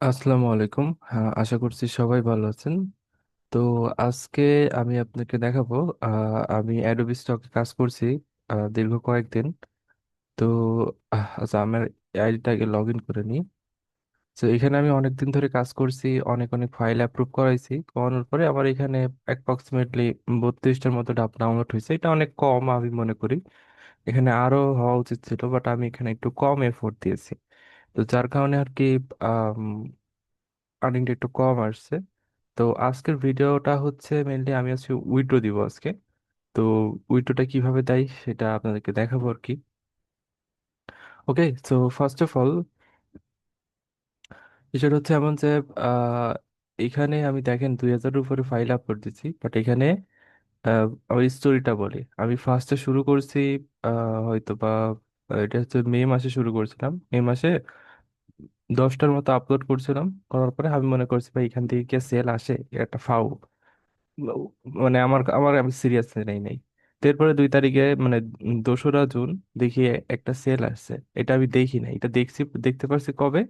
আসসালামু আলাইকুম। হ্যাঁ, আশা করছি সবাই ভালো আছেন। তো আজকে আমি আপনাকে দেখাবো। আমি অ্যাডোবি স্টকে কাজ করছি দীর্ঘ কয়েকদিন। তো আচ্ছা, আমার আইডিটাকে লগ ইন করে নিই। তো এখানে আমি অনেক দিন ধরে কাজ করছি, অনেক অনেক ফাইল অ্যাপ্রুভ করাইছি। করানোর পরে আমার এখানে অ্যাপ্রক্সিমেটলি 32টার মতো ডাব ডাউনলোড হয়েছে। এটা অনেক কম আমি মনে করি। এখানে আরো হওয়া উচিত ছিল, বাট আমি এখানে একটু কম এফোর্ট দিয়েছি। তো যার কারণে আর কি আর্নিংটা একটু কম আসছে। তো আজকের ভিডিওটা হচ্ছে মেনলি আমি আজকে উইড্রো দিব আজকে। তো উইড্রোটা কিভাবে দেয় সেটা আপনাদেরকে দেখাবো আর কি। ওকে, সো ফার্স্ট অফ অল বিষয়টা হচ্ছে এমন যে আহ, এখানে আমি দেখেন 2000-এর উপরে ফাইল আপলোড দিচ্ছি, বাট এখানে আমি স্টোরিটা বলি। আমি ফার্স্টে শুরু করছি হয়তো বা এটা হচ্ছে মে মাসে শুরু করছিলাম। মে মাসে 10টার মতো আপলোড করছিলাম। করার পরে আমি মনে করছি ভাই এখান থেকে কি সেল আসে, এটা একটা ফাউ। মানে আমার আমার আমি সিরিয়াসলি নেই নাই। তো এরপরে 2 তারিখে মানে 2রা জুন দেখি একটা সেল আসছে। এটা আমি দেখি নাই, এটা দেখতে পারছি কবে?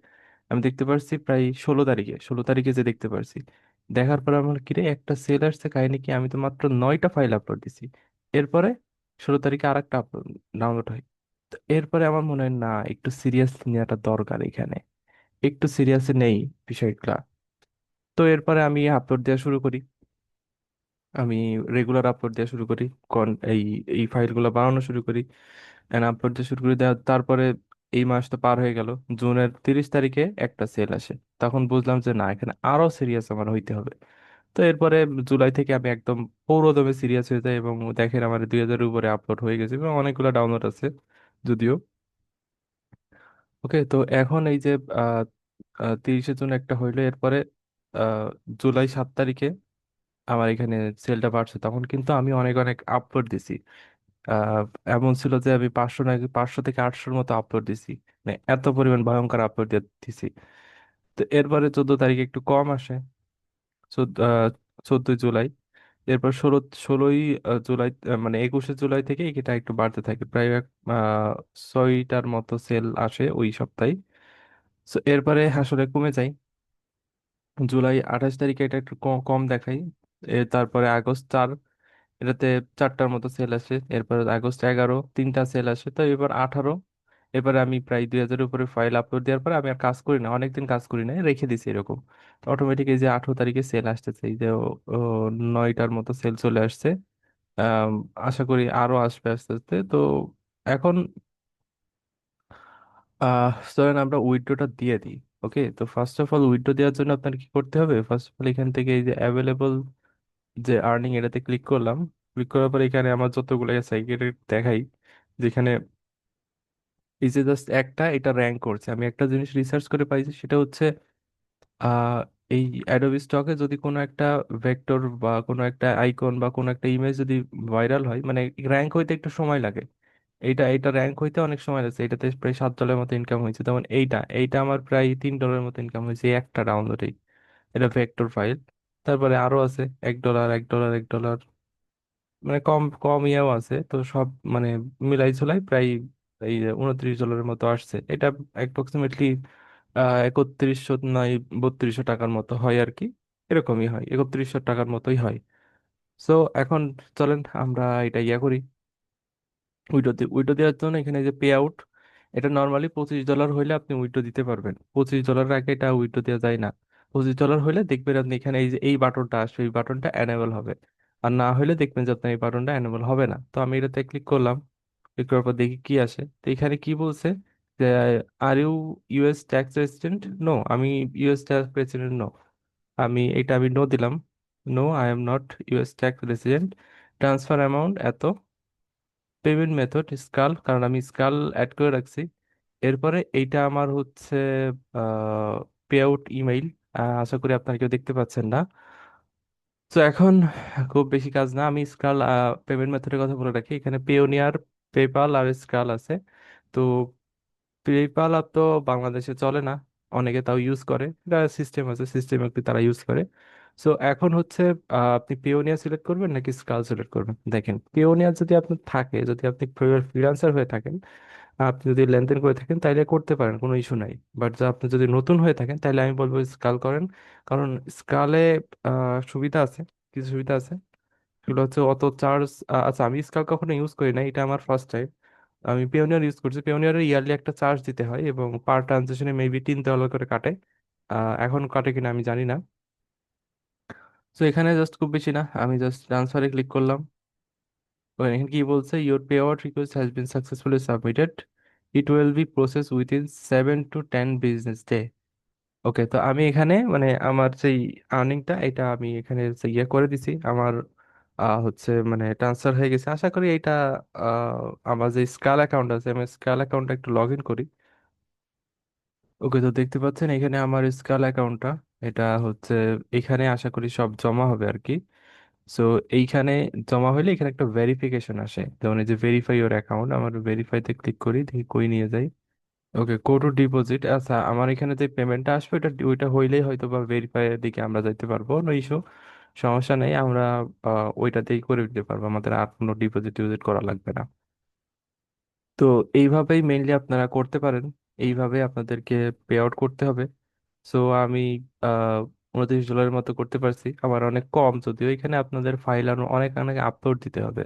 আমি দেখতে পারছি প্রায় 16 তারিখে। 16 তারিখে যে দেখতে পারছি, দেখার পর আমার কিরে একটা সেল আসছে, কাহিনী কি? আমি তো মাত্র 9টা ফাইল আপলোড দিছি। এরপরে 16 তারিখে আর একটা ডাউনলোড হয়। তো এরপরে আমার মনে হয় না, একটু সিরিয়াস নেওয়াটা দরকার এখানে, একটু সিরিয়াস নেই বিষয়গুলা। তো এরপরে আমি আপলোড দেওয়া শুরু করি। আমি রেগুলার আপলোড দেওয়া শুরু করি। এই এই ফাইলগুলো বানানো শুরু করি, এন্ড আপলোড দেওয়া শুরু করি। তারপরে এই মাস তো পার হয়ে গেল। জুনের 30 তারিখে একটা সেল আসে। তখন বুঝলাম যে না, এখানে আরো সিরিয়াস আমার হইতে হবে। তো এরপরে জুলাই থেকে আমি একদম পুরোদমে সিরিয়াস হয়ে যাই, এবং দেখেন আমার 2000-এর উপরে আপলোড হয়ে গেছে এবং অনেকগুলো ডাউনলোড আছে যদিও। ওকে, তো এখন এই যে আহ 30শে জুন একটা হইলো। এরপরে আহ জুলাই 7 তারিখে আমার এখানে সেলটা বাড়ছে। তখন কিন্তু আমি অনেক অনেক আপলোড দিছি। আহ, এমন ছিল যে আমি 500 থেকে 800-র মতো আপলোড দিছি। মানে এত পরিমাণ ভয়ঙ্কর আপলোড দিছি। তো এরপরে 14 তারিখে একটু কম আসে। 14ই জুলাই। এরপর 16ই জুলাই, মানে 21শে জুলাই থেকে এটা একটু বাড়তে থাকে। প্রায় 6টার মতো সেল আসে ওই সপ্তাহে। তো এরপরে আসলে কমে যায়। জুলাই 28 তারিখে এটা একটু কম দেখাই। তারপরে আগস্ট 4, এটাতে 4টার মতো সেল আসে। এরপর আগস্ট 11 3টা সেল আসে। তো এবার 18। এবারে আমি প্রায় 2000-এর উপরে ফাইল আপলোড দেওয়ার পর আমি আর কাজ করি না, অনেকদিন কাজ করি না, রেখে দিছি এরকম। অটোমেটিক এই যে 18 তারিখে সেল আসতেছে, এই যে ও 9টার মতো সেল চলে আসছে। আম, আশা করি আরো আসবে আস্তে আস্তে। তো এখন ধরেন আমরা উইড্রোটা দিয়ে দিই। ওকে, তো ফার্স্ট অফ অল উইড্রো দেওয়ার জন্য আপনার কি করতে হবে? ফার্স্ট অফ অল এখান থেকে এই যে অ্যাভেলেবল যে আর্নিং, এটাতে ক্লিক করলাম। ক্লিক করার পর এখানে আমার যতগুলো আছে এটা দেখাই, যেখানে এই যে জাস্ট একটা এটা র্যাঙ্ক করছে। আমি একটা জিনিস রিসার্চ করে পাইছি, সেটা হচ্ছে আহ এই অ্যাডোবি স্টকে যদি কোনো একটা ভেক্টর বা কোনো একটা আইকন বা কোনো একটা ইমেজ যদি ভাইরাল হয়, মানে র্যাঙ্ক হইতে একটু সময় লাগে। এইটা র্যাঙ্ক হইতে অনেক সময় লাগছে। এটাতে প্রায় $7 মতো ইনকাম হয়েছে। যেমন এইটা আমার প্রায় $3 মতো ইনকাম হয়েছে এই একটা ডাউনলোডেই। এটা ভেক্টর ফাইল। তারপরে আরো আছে $1, $1, $1, মানে কম কম ইয়েও আছে। তো সব মানে মিলাই ঝুলাই প্রায় এই যে $29 মতো আসছে। এটা অ্যাপ্রক্সিমেটলি 3100 নয় 3200 টাকার মতো হয় আর কি। এরকমই হয়, 3100 টাকার মতোই হয়। সো এখন চলেন আমরা এটা করি। উইডো দেওয়ার জন্য এখানে যে পে আউট, এটা নর্মালি $25 হইলে আপনি উইডো দিতে পারবেন। $25 আগে এটা উইডো দেওয়া যায় না। $25 হইলে দেখবেন আপনি এখানে এই যে এই বাটনটা আসবে, এই বাটনটা এনেবল হবে। আর না হলে দেখবেন যে আপনার এই বাটনটা এনেবল হবে না। তো আমি এটাতে ক্লিক করলাম। ক্লিক করার পর দেখি কি আসে। তো এখানে কি বলছে যে are you US tax resident? No, আমি ইউএস ট্যাক্স রেসিডেন্ট নো। আমি নো দিলাম। No, I am not US tax resident. Transfer amount এত। পেমেন্ট মেথড স্কাল, কারণ আমি স্কাল অ্যাড করে রাখছি। এরপরে এইটা আমার হচ্ছে পে আউট ইমেইল। আশা করি আপনারা কেউ দেখতে পাচ্ছেন না। তো এখন খুব বেশি কাজ না, আমি স্কাল পেমেন্ট মেথডের কথা বলে রাখি। এখানে পেওনিয়ার, পেপাল আর স্কাল আছে। তো পেপাল আপ তো বাংলাদেশে চলে না, অনেকে তাও ইউজ করে। এটা সিস্টেম আছে, সিস্টেম একটু তারা ইউজ করে। সো এখন হচ্ছে আপনি পেওনিয়ার সিলেক্ট করবেন নাকি স্কাল সিলেক্ট করবেন? দেখেন, পেওনিয়ার যদি আপনার থাকে, যদি আপনি ফ্রিল্যান্সার হয়ে থাকেন, আপনি যদি লেনদেন করে থাকেন তাইলে করতে পারেন, কোনো ইস্যু নাই। বাট আপনি যদি নতুন হয়ে থাকেন তাহলে আমি বলবো স্কাল করেন। কারণ স্কালে সুবিধা আছে, কিছু সুবিধা আছে। সেগুলো হচ্ছে অত চার্জ। আচ্ছা, আমি স্কাল কখনো ইউজ করি না, এটা আমার ফার্স্ট টাইম। আমি পিওনিয়ার ইউজ করছি। পিওনিয়ারে ইয়ারলি একটা চার্জ দিতে হয় এবং পার ট্রানজেকশনে মেবি $3 করে কাটে। এখন কাটে কিনা আমি জানি না। তো এখানে জাস্ট খুব বেশি না, আমি জাস্ট ট্রান্সফারে ক্লিক করলাম। ওখানে এখানে কি বলছে, your payout request has been successfully submitted, it will be process within 7 to 10 business day. Okay, তো আমি এখানে মানে আমার সেই আর্নিংটা এটা আমি এখানে হচ্ছে ইয়ে করে দিছি আমার। হচ্ছে মানে ট্রান্সফার হয়ে গেছে আশা করি এটা। আমার যে স্কাল অ্যাকাউন্ট আছে, আমি স্কাল অ্যাকাউন্টটা একটু লগ ইন করি। ওকে, তো দেখতে পাচ্ছেন এখানে আমার স্কাল অ্যাকাউন্টটা, এটা হচ্ছে এখানে আশা করি সব জমা হবে আর কি। সো এইখানে জমা হলে এখানে একটা ভেরিফিকেশন আসে, যেমন এই যে ভেরিফাই ইওর অ্যাকাউন্ট, আমার ভেরিফাইতে ক্লিক করি, দেখি কই নিয়ে যাই। ওকে, গো টু ডিপোজিট। আচ্ছা, আমার এখানে যে পেমেন্টটা আসবে ওটা ওইটা হইলেই হয়তো বা ভেরিফাই এর দিকে আমরা যাইতে পারবো, নো ইস্যু, সমস্যা নেই। আমরা ওইটাতেই করে দিতে পারবো, আমাদের আর কোনো ডিপোজিট টিপোজিট করা লাগবে না। তো এইভাবেই মেইনলি আপনারা করতে পারেন, এইভাবে আপনাদেরকে পে আউট করতে হবে। সো আমি $29 মতো করতে পারছি, আমার অনেক কম যদিও। এখানে আপনাদের ফাইল আরো অনেক অনেক আপলোড দিতে হবে।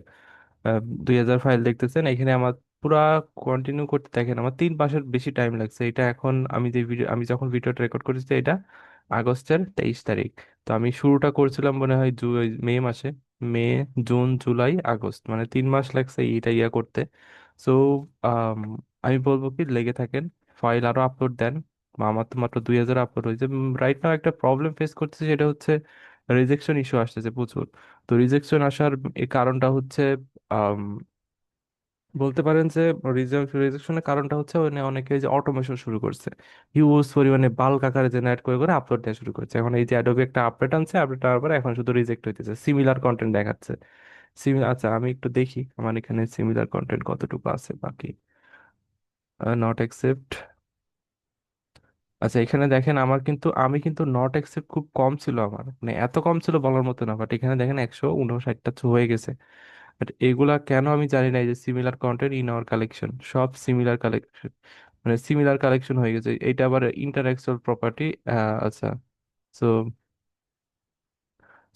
2000 ফাইল দেখতেছেন এখানে আমার। পুরা কন্টিনিউ করতে দেখেন আমার 3 মাসের বেশি টাইম লাগছে। এটা এখন আমি যে ভিডিও, আমি যখন ভিডিওটা রেকর্ড করেছি এটা আগস্টের 23 তারিখ। তো আমি শুরুটা করছিলাম মনে হয় মে মাসে। মে, জুন, জুলাই, আগস্ট, মানে 3 মাস লাগছে এইটা ইয়া করতে। সো আমি বলবো কি, লেগে থাকেন, ফাইল আরো আপলোড দেন। আমার তো মাত্র 2000 আপলোড হয়েছে। রাইট নাও একটা প্রবলেম ফেস করতেছি, সেটা হচ্ছে রিজেকশন ইস্যু আসতেছে প্রচুর। তো রিজেকশন আসার এই কারণটা হচ্ছে, আম, বলতে পারেন যে রিজেকশনের কারণটা হচ্ছে মানে অনেকে যে অটোমেশন শুরু করছে, হিউজ পরিমাণে বাল্ক আকারে জেনারেট করে করে আপলোড দেওয়া শুরু করছে। এখন এই যে অ্যাডোবি একটা আপডেট আনছে, আপডেট আনার পরে এখন শুধু রিজেক্ট হইতেছে, সিমিলার কন্টেন্ট দেখাচ্ছে। আচ্ছা, আমি একটু দেখি আমার এখানে সিমিলার কন্টেন্ট কতটুকু আছে বাকি। Not accept. আচ্ছা, এখানে দেখেন আমার কিন্তু, আমি কিন্তু নট অ্যাকসেপ্ট খুব কম ছিল আমার, মানে এত কম ছিল বলার মতো না, বাট এখানে দেখেন 159টা হয়ে গেছে। বাট এগুলা কেন আমি জানি না। এই যে similar contained in our collection, সব সিমিলার কালেকশন, মানে সিমিলার কালেকশন হয়ে গেছে। এটা আবার ইন্টারঅ্যাকচুয়াল প্রপার্টি। আচ্ছা, সো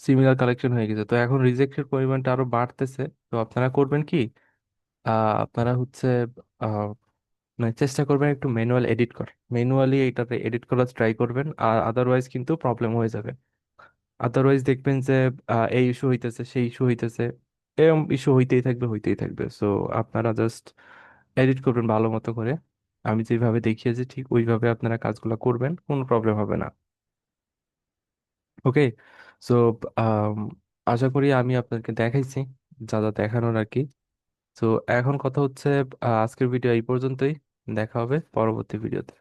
সিমিলার কালেকশন হয়ে গেছে, তো এখন রিজেক্টের পরিমাণটা আরো বাড়তেছে। তো আপনারা করবেন কি, আপনারা হচ্ছে আহ, মানে চেষ্টা করবেন একটু ম্যানুয়াল এডিট কর, ম্যানুয়ালি এটাতে এডিট করার ট্রাই করবেন, আর আদারওয়াইজ কিন্তু প্রবলেম হয়ে যাবে। আদারওয়াইজ দেখবেন যে এই ইস্যু হইতেছে, সেই ইস্যু হইতেছে, এরকম ইস্যু হইতেই থাকবে, হইতেই থাকবে। সো আপনারা জাস্ট এডিট করবেন ভালো মতো করে। আমি যেভাবে দেখিয়েছি ঠিক ওইভাবে আপনারা কাজগুলো করবেন, কোনো প্রবলেম হবে না। ওকে। সো আশা করি আমি আপনাকে দেখাইছি যা যা দেখানোর আর কি। তো এখন কথা হচ্ছে, আজকের ভিডিও এই পর্যন্তই। দেখা হবে পরবর্তী ভিডিওতে।